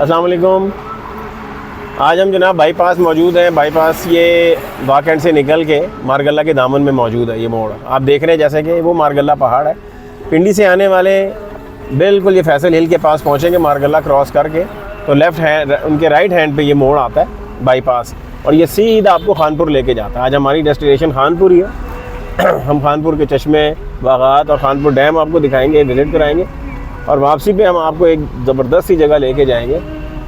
अस्सलाम वालेकुम। आज हम जनाब बाईपास मौजूद हैं। बाईपास ये वाकंड से निकल के मारगल्ला के दामन में मौजूद है। ये मोड़ आप देख रहे हैं जैसे कि वो मारगल्ला पहाड़ है। पिंडी से आने वाले बिल्कुल ये फैसल हिल के पास पहुँचेंगे मारगल्ला क्रॉस करके तो लेफ़्ट हैंड उनके राइट हैंड पे ये मोड़ आता है बाईपास, और ये सीधा आपको खानपुर लेके जाता है। आज हमारी डेस्टिनेशन खानपुर ही है। हम खानपुर के चश्मे, बागात और खानपुर डैम आपको दिखाएंगे, विज़िट कराएंगे, और वापसी पे हम आपको एक ज़बरदस्त सी जगह लेके जाएंगे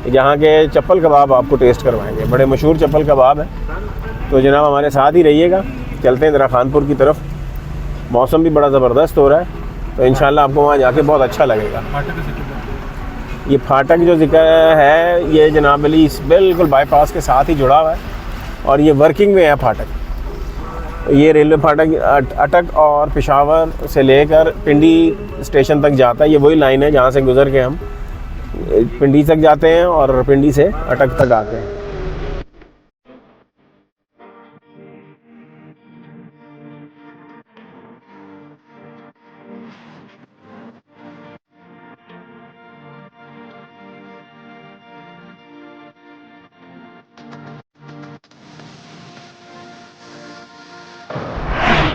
जहाँ के चप्पल कबाब आपको टेस्ट करवाएंगे। बड़े मशहूर चप्पल कबाब हैं। तो जनाब हमारे साथ ही रहिएगा। चलते हैं ज़रा खानपुर की तरफ। मौसम भी बड़ा ज़बरदस्त हो रहा है तो इंशाल्लाह आपको वहाँ जाके बहुत अच्छा लगेगा। ये फाटक जो जिक्र है ये जनाब अली बिल्कुल बाईपास के साथ ही जुड़ा हुआ है और ये वर्किंग में है फाटक। ये रेलवे फाटक अटक और पेशावर से लेकर पिंडी स्टेशन तक जाता है। ये वही लाइन है जहाँ से गुज़र के हम पिंडी तक जाते हैं और पिंडी से अटक तक आते हैं।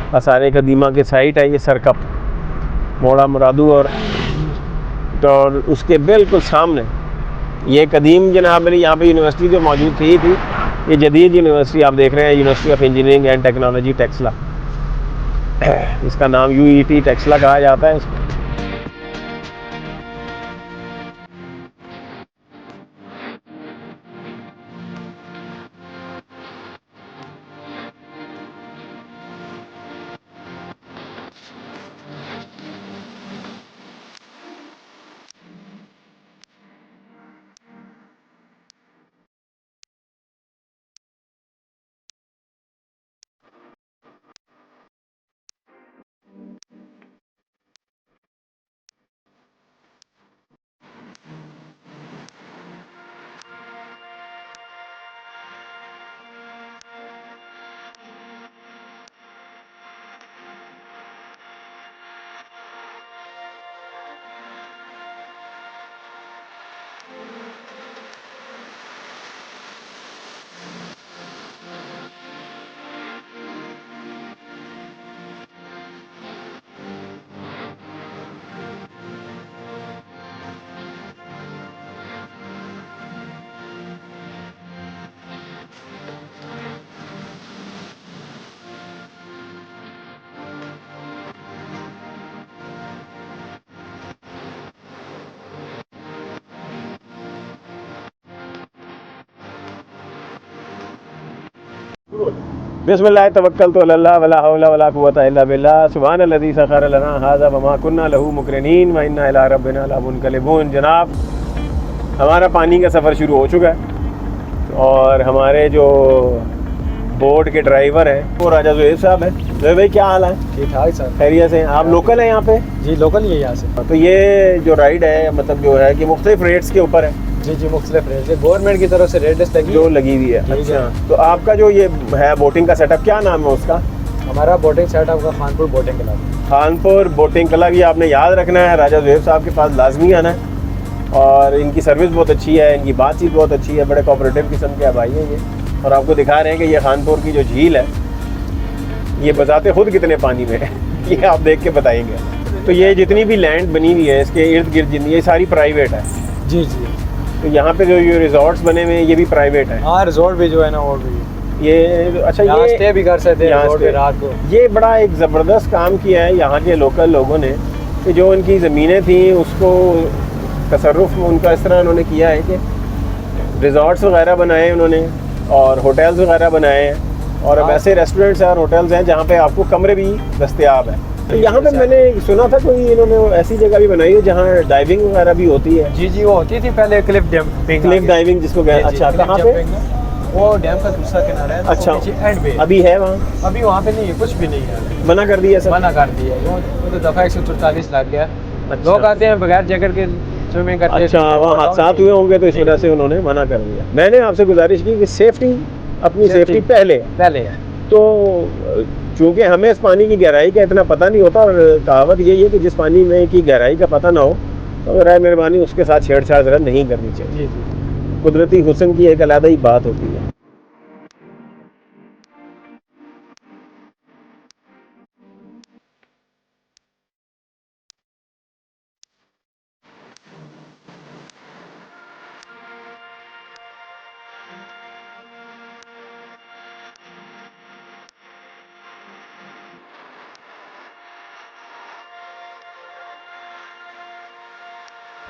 आसारे कदीमा के साइट है ये सरकप मोड़ा मुरादू, और उसके बिल्कुल सामने ये कदीम जनाब अली यहाँ पे यूनिवर्सिटी जो मौजूद थी ये जदीद यूनिवर्सिटी आप देख रहे हैं, university of engineering and technology Taxila. इसका नाम यूईटी टेक्सला कहा जाता है इसको। बिस्मिल्लाह तवक्कलतु अल्लाह वला हौला वला कुव्वता इल्ला बिल्लाह सुब्हानल्लज़ी सख़्ख़र लना हाज़ा वमा कुन्ना लहू मुक़रिनीन व इन्ना इला रब्बिना लमुनक़लिबून। जनाब हमारा पानी का सफ़र शुरू हो चुका है और हमारे जो बोट के ड्राइवर हैं वो राजा ज़ुहैब साहब हैं। ज़ुहैब भाई क्या हाल है? ठीक ठाक सर, खैरियत से? आप लोकल हैं यहाँ पे? जी लोकल ही है यहाँ से। तो ये जो राइड है मतलब जो है कि मुख्तलिफ रेट्स के ऊपर है? जी जी मुख्तलिफ रेट, गवर्नमेंट की तरफ से रेट लिस्ट लगी जो लगी हुई है। अच्छा, तो आपका जो ये है बोटिंग का सेटअप क्या नाम है उसका? हमारा बोटिंग सेटअप का Khanpur boating club. Khanpur boating club, ये आपने याद रखना है। राजा ज़ुहैब साहब के पास लाजमी आना है और इनकी सर्विस बहुत अच्छी है, इनकी बातचीत बहुत अच्छी है, बड़े कोऑपरेटिव किस्म के भाई हैं ये। और आपको दिखा रहे हैं कि ये खानपुर की जो झील है ये बजाते खुद कितने पानी में है ये आप देख के बताएंगे। तो ये जितनी भी लैंड बनी हुई है इसके इर्द गिर्द जितनी, ये सारी प्राइवेट है? जी जी। तो यहाँ पे जो ये रिजॉर्ट्स बने हुए हैं ये भी प्राइवेट है? हाँ रिजॉर्ट भी जो है ना और भी ये अच्छा, ये स्टे भी कर सकते हैं रिजॉर्ट पे रात को। ये बड़ा एक ज़बरदस्त काम किया है यहाँ के लोकल लोगों ने कि जो उनकी ज़मीनें थी उसको तसर्रुफ़ उनका इस तरह उन्होंने किया है कि रिजॉर्ट्स वगैरह बनाए उन्होंने और होटल्स वगैरह बनाए हैं, और अब ऐसे रेस्टोरेंट्स हैं और होटल्स हैं जहाँ पे आपको कमरे भी दस्तयाब हैं। तो यहाँ पे मैंने सुना था कोई इन्होंने ऐसी जगह भी बनाई है जहाँ डाइविंग वगैरह भी होती है? जी जी वो होती थी पहले, क्लिफ डाइविंग जिसको कहते हैं। अच्छा, कहाँ पे? वो डैम का दूसरा किनारा है। अच्छा, एंड पे अभी है वहाँ? अभी वहाँ पे नहीं है, कुछ भी नहीं है, मना कर दिया सर? मना कर दिया, वो तो दफ़ा 143 लग गया। लोग आते हैं बगैर जैकेट के स्विमिंग करते हैं। अच्छा, वहाँ हादसात हुए होंगे तो इस वजह से उन्होंने मना कर दिया। मैंने आपसे गुजारिश की कि सेफ्टी, अपनी सेफ्टी पहले है। तो चूँकि हमें इस पानी की गहराई का इतना पता नहीं होता, और कहावत यही है कि जिस पानी में की गहराई का पता ना हो तो राय मेहरबानी उसके साथ छेड़छाड़ ज़रा नहीं करनी चाहिए। जी जी। कुदरती हुस्न की एक अलग ही बात होती है।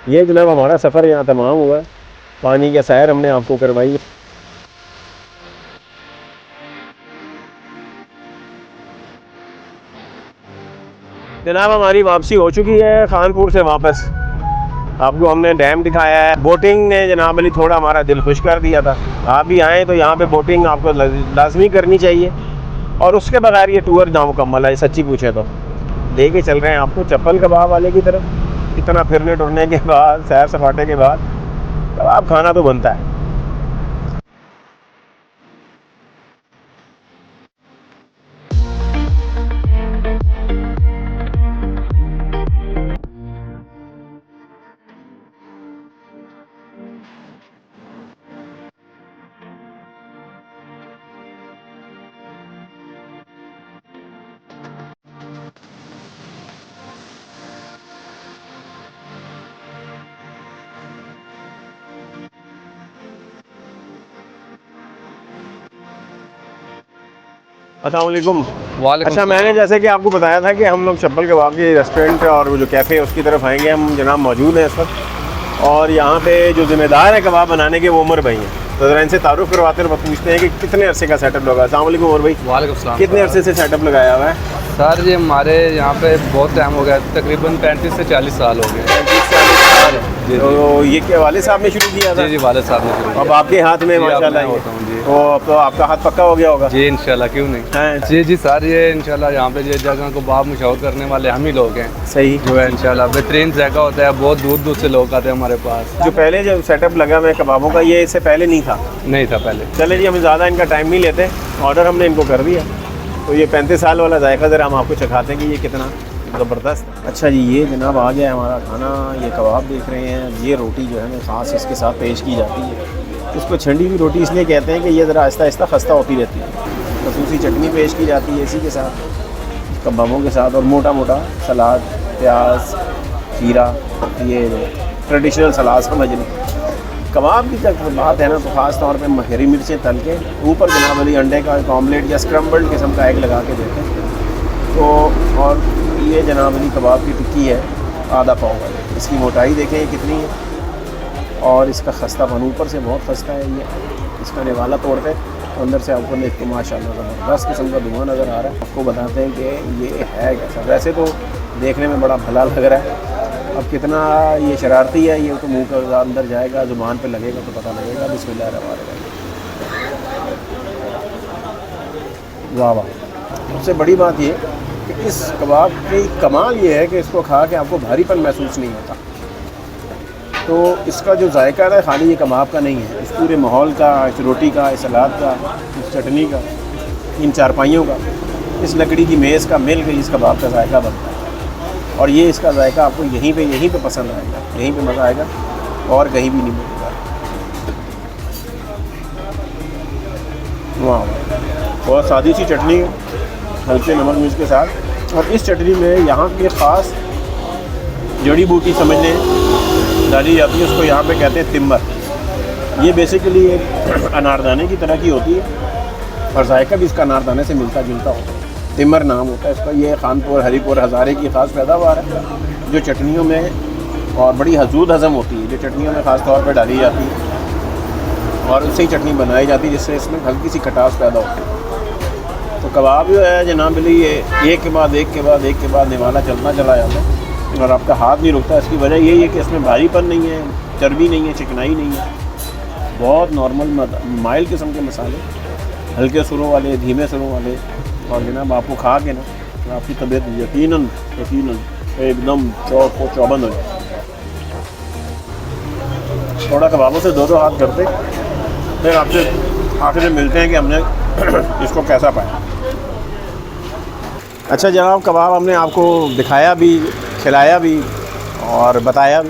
ये जनाब हमारा सफ़र यहाँ तमाम हुआ। पानी की सैर हमने आपको करवाई। जनाब हमारी वापसी हो चुकी है खानपुर से वापस। आपको हमने डैम दिखाया है। बोटिंग ने जनाब अली थोड़ा हमारा दिल खुश कर दिया था। आप भी आएँ तो यहाँ पे बोटिंग आपको लाजमी करनी चाहिए, और उसके बगैर ये टूर नामुकम्मल है सच्ची पूछे तो। लेके चल रहे हैं आपको चप्पल कबाब वाले की तरफ। इतना फिरने टुरने के बाद, सैर सपाटे के बाद कबाब खाना तो बनता है। अस्सलाम वालेकुम। वालेकुम अच्छा, मैंने जैसे कि आपको बताया था कि हम लोग चप्पल कबाब के रेस्टोरेंट और वो जो कैफ़े है उसकी तरफ आएंगे। हम जनाब मौजूद हैं इस वक्त, और यहाँ पे जो ज़िम्मेदार है कबाब बनाने के वो उमर भाई हैं। तो ज़रा इनसे तारुफ करवाते हैं और पूछते हैं कि कितने अरसे का सेटअप लगा। अस्सलाम वालेकुम उमर भाई। वालेकुम सलाम। कितने अरसे से सेटअप लगाया हुआ है? सर जी हमारे यहाँ पे बहुत टाइम हो गया, तकरीबन 35 से 40 साल हो गए। 35-40 साल। जी, तो ये क्या वाले साहब ने शुरू किया था? जी जी, वाले साहब ने शुरू अब किया। आपके हाथ में जी, अब माशाल्लाह मैं ये। होता हूँ जी। तो अब तो आपका हाथ पक्का हो गया होगा। जी इंशाल्लाह, क्यों नहीं। हैं? जी जी सर, ये इंशाल्लाह यहाँ पे ये जगह को बाप मशहूर करने वाले हम ही लोग हैं। सही। जो है इंशाल्लाह बेहतरीन जगह होता है, बहुत दूर दूर से लोग आते हैं हमारे पास। जो पहले जो सेटअप लगा हुआ है कबाबों का, ये इससे पहले नहीं था? नहीं था पहले। चले जी, हम ज़्यादा इनका टाइम नहीं लेते, ऑर्डर हमने इनको कर दिया। तो ये 35 साल वाला जायका ज़रा हम आपको चखाते हैं कि ये कितना ज़बरदस्त। अच्छा जी, ये जनाब आ गया हमारा खाना। ये कबाब देख रहे हैं। ये रोटी जो है ना ख़ास इसके साथ पेश की जाती है। इसको छंडी हुई रोटी इसलिए कहते हैं कि ये ज़रा आहिस्ता आहिस्ता खस्ता होती रहती है। खसूसी चटनी पेश की जाती है इसी के साथ, कबाबों के साथ, और मोटा मोटा सलाद, प्याज, खीरा। ये ट्रेडिशनल सलाद समझ लें। कबाब की जब बात है ना तो ख़ास तौर पे हरी मिर्चें तल के ऊपर जनाब अली अंडे का एक ऑमलेट या स्क्रम्बल्ड किस्म का एग लगा के देते हैं। तो और ये जनाब अली कबाब की टिक्की है आधा पाव वाली। इसकी मोटाई देखें कितनी है, और इसका खस्तापन ऊपर से बहुत खस्ता है। ये इसका निवाला तोड़ते तो अंदर से आपको देख के माशाल्लाह ज़बरदस्त किस्म का धुआं नज़र आ रहा है। आपको बताते हैं कि ये है कैसा। वैसे तो देखने में बड़ा भला लग रहा है, अब कितना ये शरारती है ये तो मुंह का अंदर जाएगा, ज़ुबान पे लगेगा तो पता लगेगा। बिस्मिल्लाह रहमान रहीम। वाह वाह। सबसे बड़ी बात ये कि इस कबाब की कमाल ये है कि इसको खा के आपको भारीपन महसूस नहीं होता। तो इसका जो जायका है खाली ये कबाब का नहीं है, इस पूरे माहौल का, इस रोटी का, इस सलाद का, इस चटनी का, इन चारपाइयों का, इस लकड़ी की मेज़ का मिल के इस कबाब का जायका बनता है। और ये इसका जायका आपको यहीं पे पसंद आएगा, यहीं पे मज़ा आएगा और कहीं भी नहीं मिलेगा। वाह, बहुत सादी सी चटनी है, हल्के नमक मिर्च के साथ। और इस चटनी में यहाँ की ख़ास जड़ी बूटी समझ लें डाली जाती है, उसको यहाँ पे कहते हैं तिम्बर। ये बेसिकली एक अनारदाने की तरह की होती है और जायका भी इसका अनारदाने से मिलता जुलता होता है। तिम्बर नाम होता है इसका। ये खानपुर, हरीपुर, हज़ारे की ख़ास पैदावार है जो चटनियों में और बड़ी हजूद हज़म होती है, जो चटनियों में ख़ास तौर पर डाली जाती है और उससे ही चटनी बनाई जाती है जिससे इसमें हल्की सी खटास पैदा होती है। तो कबाब जो है जनाब अली ये एक के बाद एक के बाद एक के बाद निवाला चलता चला जाता है और आपका हाथ नहीं रुकता। इसकी वजह यही है कि इसमें भारीपन नहीं है, चर्बी नहीं है, चिकनाई नहीं है। बहुत नॉर्मल माइल किस्म के मसाले, हल्के सुरों वाले, धीमे सुरों वाले। और जनाब आपको खा के ना आपकी तबीयत यकीनन एकदम चौबंद हो जाए। थोड़ा कबाबों से दो हाथ करते, फिर आपसे आखिर में मिलते हैं कि हमने इसको कैसा पाया। अच्छा जनाब, कबाब हमने आपको दिखाया भी, खिलाया भी और बताया भी।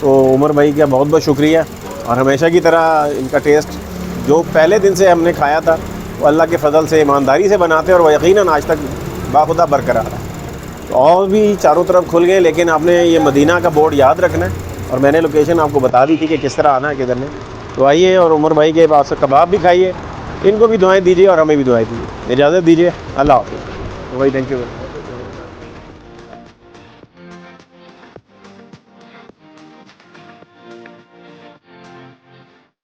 तो उमर भाई का बहुत बहुत शुक्रिया, और हमेशा की तरह इनका टेस्ट जो पहले दिन से हमने खाया था वो अल्लाह के फ़ज़ल से ईमानदारी से बनाते हैं, और वह यकीनन आज तक बाखुदा बरकरार है। तो और भी चारों तरफ खुल गए, लेकिन आपने ये मदीना का बोर्ड याद रखना है, और मैंने लोकेशन आपको बता दी थी कि किस तरह आना है किधर नहीं। तो आइए और उमर भाई के पास से कबाब भी खाइए, इनको भी दुआएं दीजिए और हमें भी दुआएं दीजिए। इजाज़त दीजिए, अल्लाह हाफ़िज़। तो भाई थैंक यू।